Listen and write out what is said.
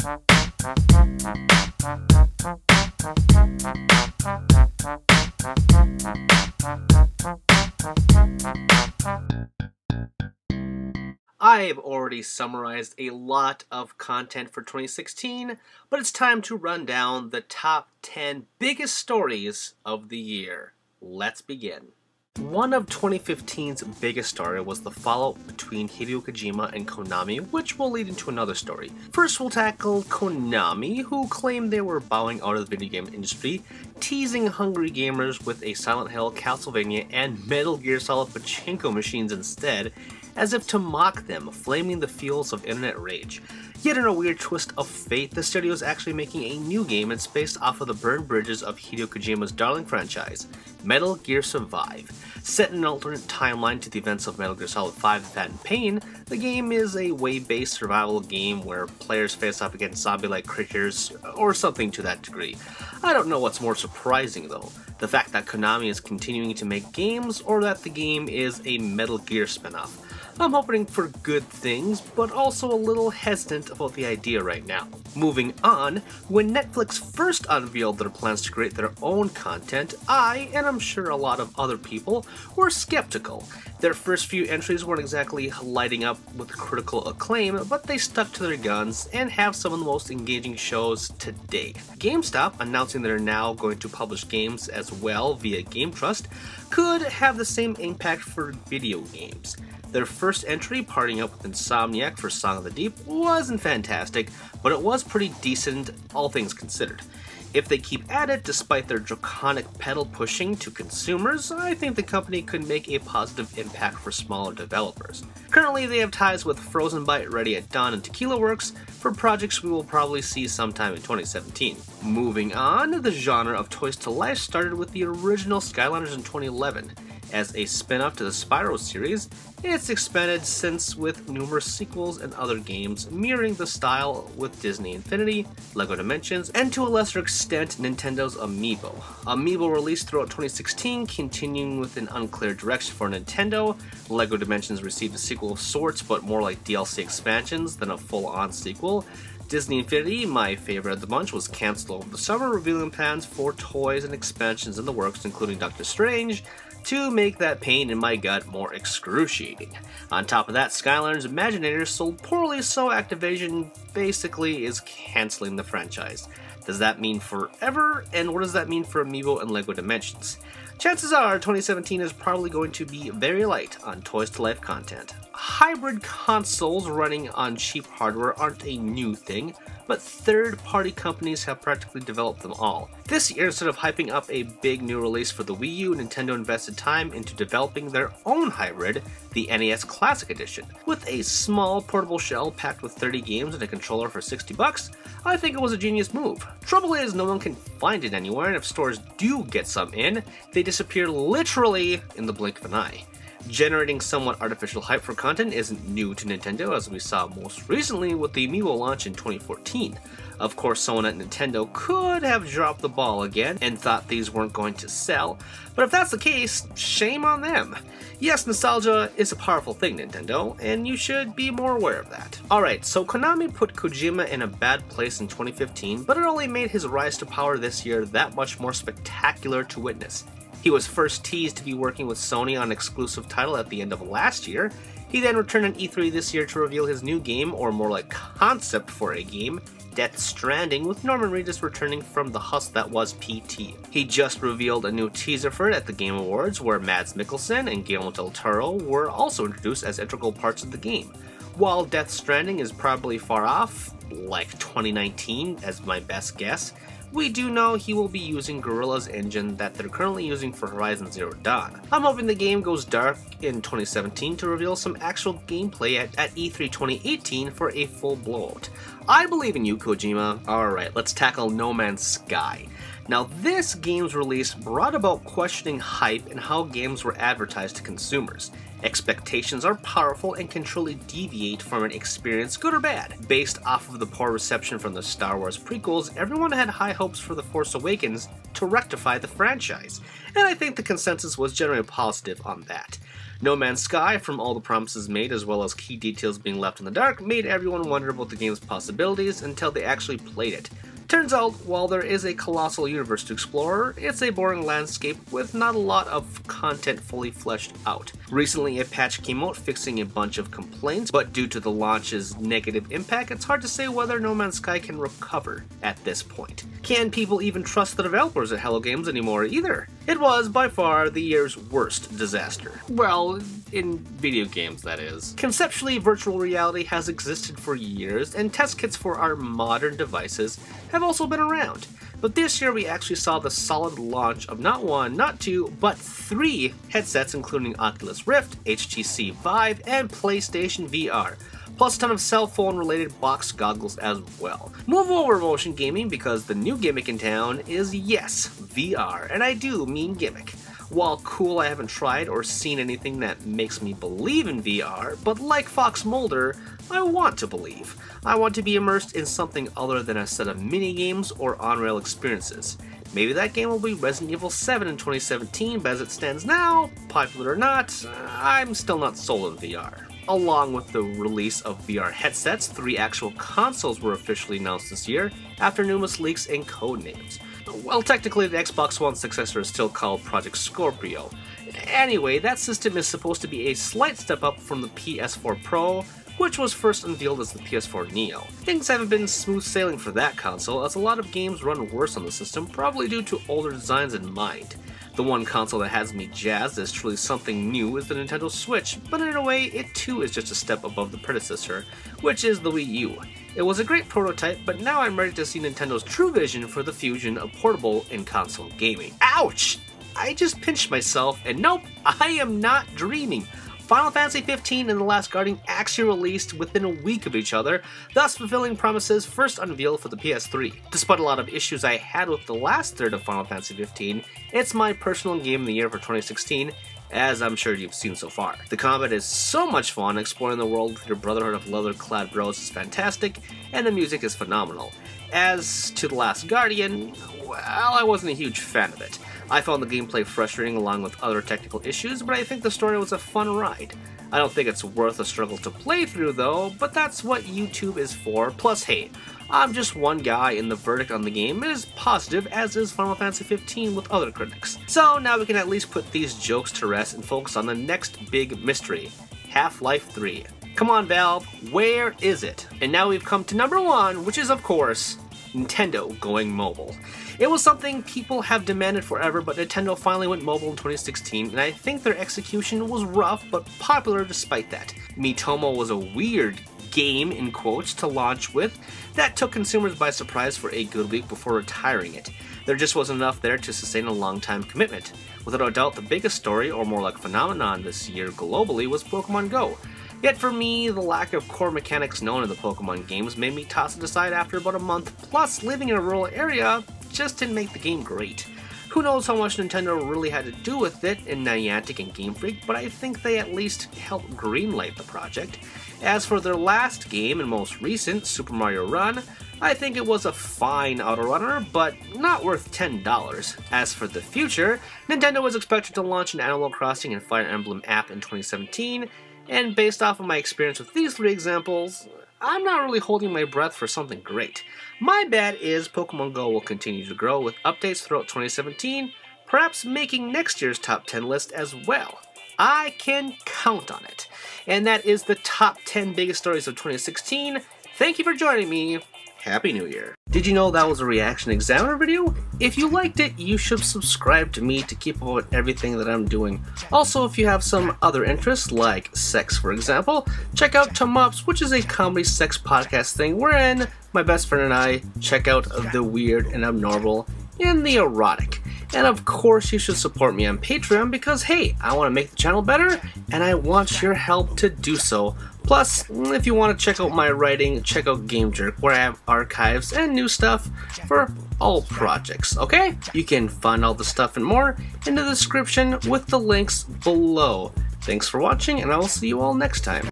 I've already summarized a lot of content for 2016, but it's time to run down the top 10 biggest stories of the year. Let's begin. One of 2015's biggest story was the fallout between Hideo Kojima and Konami, which will lead into another story. First, we'll tackle Konami, who claimed they were bowing out of the video game industry, teasing hungry gamers with a Silent Hill, Castlevania, and Metal Gear Solid pachinko machines instead, as if to mock them, flaming the fuels of internet rage. Yet in a weird twist of fate, the studio is actually making a new game that's based off of the burned bridges of Hideo Kojima's darling franchise, Metal Gear Survive. Set in an alternate timeline to the events of Metal Gear Solid 5: The Phantom Pain, the game is a wave-based survival game where players face off against zombie-like creatures, or something to that degree. I don't know what's more surprising though, the fact that Konami is continuing to make games, or that the game is a Metal Gear spin-off. I'm hoping for good things, but also a little hesitant about the idea right now. Moving on, when Netflix first unveiled their plans to create their own content, I, and I'm sure a lot of other people, were skeptical. Their first few entries weren't exactly lighting up with critical acclaim, but they stuck to their guns and have some of the most engaging shows to date. GameStop, announcing they're now going to publish games as well via GameTrust, could have the same impact for video games. Their first entry, partying up with Insomniac for Song of the Deep, wasn't fantastic, but it was pretty decent, all things considered. If they keep at it, despite their draconic pedal pushing to consumers, I think the company could make a positive impact for smaller developers. Currently, they have ties with Frozen Byte, Ready at Dawn, and Tequila Works for projects we will probably see sometime in 2017. Moving on, the genre of Toys to Life started with the original Skylanders in 2011. As a spin-off to the Spyro series, it's expanded since with numerous sequels and other games mirroring the style with Disney Infinity, LEGO Dimensions, and to a lesser extent Nintendo's Amiibo. Amiibo released throughout 2016, continuing with an unclear direction for Nintendo. LEGO Dimensions received a sequel of sorts, but more like DLC expansions than a full-on sequel. Disney Infinity, my favorite of the bunch, was cancelled over the summer, revealing plans for toys and expansions in the works, including Doctor Strange, to make that pain in my gut more excruciating. On top of that, Skylanders Imaginators sold poorly, so Activision basically is cancelling the franchise. Does that mean forever? And what does that mean for Amiibo and LEGO Dimensions? Chances are 2017 is probably going to be very light on Toys to Life content. Hybrid consoles running on cheap hardware aren't a new thing, but third-party companies have practically developed them all. This year, instead of hyping up a big new release for the Wii U, Nintendo invested time into developing their own hybrid, the NES Classic Edition. With a small portable shell packed with 30 games and a controller for $60, I think it was a genius move. Trouble is, no one can find it anywhere, and if stores do get some in, they disappear literally in the blink of an eye. Generating somewhat artificial hype for content isn't new to Nintendo, as we saw most recently with the Amiibo launch in 2014. Of course, someone at Nintendo could have dropped the ball again and thought these weren't going to sell, but if that's the case, shame on them. Yes, nostalgia is a powerful thing, Nintendo, and you should be more aware of that. Alright, so Konami put Kojima in a bad place in 2015, but it only made his rise to power this year that much more spectacular to witness. He was first teased to be working with Sony on an exclusive title at the end of last year. He then returned on E3 this year to reveal his new game, or more like concept for a game, Death Stranding, with Norman Reedus returning from the husk that was PT. He just revealed a new teaser for it at the Game Awards, where Mads Mikkelsen and Guillermo del Toro were also introduced as integral parts of the game. While Death Stranding is probably far off, like 2019 as my best guess, we do know he will be using Guerrilla's engine that they're currently using for Horizon Zero Dawn. I'm hoping the game goes dark in 2017 to reveal some actual gameplay at E3 2018 for a full blowout. I believe in you, Kojima. Alright, let's tackle No Man's Sky. Now, this game's release brought about questioning hype and how games were advertised to consumers. Expectations are powerful and can truly deviate from an experience, good or bad. Based off of the poor reception from the Star Wars prequels, everyone had high hopes for The Force Awakens to rectify the franchise, and I think the consensus was generally positive on that. No Man's Sky, from all the promises made as well as key details being left in the dark, made everyone wonder about the game's possibilities until they actually played it. Turns out, while there is a colossal universe to explore, it's a boring landscape with not a lot of content fully fleshed out. Recently, a patch came out fixing a bunch of complaints, but due to the launch's negative impact, it's hard to say whether No Man's Sky can recover at this point. Can people even trust the developers at Hello Games anymore either? It was, by far, the year's worst disaster. Well, in video games, that is. Conceptually, virtual reality has existed for years, and test kits for our modern devices have also been around. But this year we actually saw the solid launch of not one, not two, but 3 headsets including Oculus Rift, HTC Vive, and PlayStation VR. Plus a ton of cell phone related box goggles as well. Move over motion gaming, because the new gimmick in town is, yes, VR, and I do mean gimmick. While cool, I haven't tried or seen anything that makes me believe in VR, but like Fox Mulder, I want to believe. I want to be immersed in something other than a set of mini-games or on-rail experiences. Maybe that game will be Resident Evil 7 in 2017, but as it stands now, popular or not, I'm still not sold on VR. Along with the release of VR headsets, 3 actual consoles were officially announced this year, after numerous leaks and code names. Well, technically the Xbox One successor is still called Project Scorpio. Anyway, that system is supposed to be a slight step up from the PS4 Pro, which was first unveiled as the PS4 Neo. Things haven't been smooth sailing for that console, as a lot of games run worse on the system, probably due to older designs in mind. The one console that has me jazzed as truly something new is the Nintendo Switch, but in a way, it too is just a step above the predecessor, which is the Wii U. It was a great prototype, but now I'm ready to see Nintendo's true vision for the fusion of portable and console gaming. Ouch! I just pinched myself, and nope, I am not dreaming. Final Fantasy 15 and The Last Guardian actually released within a week of each other, thus fulfilling promises first unveiled for the PS3. Despite a lot of issues I had with the last third of Final Fantasy 15, it's my personal game of the year for 2016, as I'm sure you've seen so far. The combat is so much fun, exploring the world with your brotherhood of leather-clad bros is fantastic, and the music is phenomenal. As to The Last Guardian, well, I wasn't a huge fan of it. I found the gameplay frustrating along with other technical issues, but I think the story was a fun ride. I don't think it's worth a struggle to play through though, but that's what YouTube is for. Plus, hey, I'm just one guy and the verdict on the game is positive, as is Final Fantasy 15 with other critics. So now we can at least put these jokes to rest and focus on the next big mystery, Half-Life 3. Come on Valve, where is it? And now we've come to number 1, which is of course, Nintendo going mobile. It was something people have demanded forever, but Nintendo finally went mobile in 2016, and I think their execution was rough, but popular despite that. Miitomo was a weird game, in quotes, to launch with that took consumers by surprise for a good week before retiring it. There just wasn't enough there to sustain a long-time commitment. Without a doubt, the biggest story, or more like phenomenon this year globally, was Pokemon Go. Yet for me, the lack of core mechanics known in the Pokemon games made me toss it aside after about a month, plus living in a rural area just didn't make the game great. Who knows how much Nintendo really had to do with it in Niantic and Game Freak, but I think they at least helped greenlight the project. As for their last game and most recent, Super Mario Run, I think it was a fine autorunner, but not worth $10. As for the future, Nintendo was expected to launch an Animal Crossing and Fire Emblem app in 2017, and based off of my experience with these 3 examples, I'm not really holding my breath for something great. My bet is Pokemon Go will continue to grow with updates throughout 2017, perhaps making next year's top 10 list as well. I can count on it. And that is the top 10 biggest stories of 2016. Thank you for joining me. Happy New Year. Did you know that was a Reaction Examiner video? If you liked it, you should subscribe to me to keep up with everything that I'm doing. Also, if you have some other interests, like sex for example, check out Tum Ups, which is a comedy sex podcast thing wherein my best friend and I check out the weird and abnormal and the erotic. And of course, you should support me on Patreon because, hey, I want to make the channel better and I want your help to do so. Plus, if you want to check out my writing, check out Game Jerk, where I have archives and new stuff for all projects, okay? You can find all the stuff and more in the description with the links below. Thanks for watching, and I will see you all next time.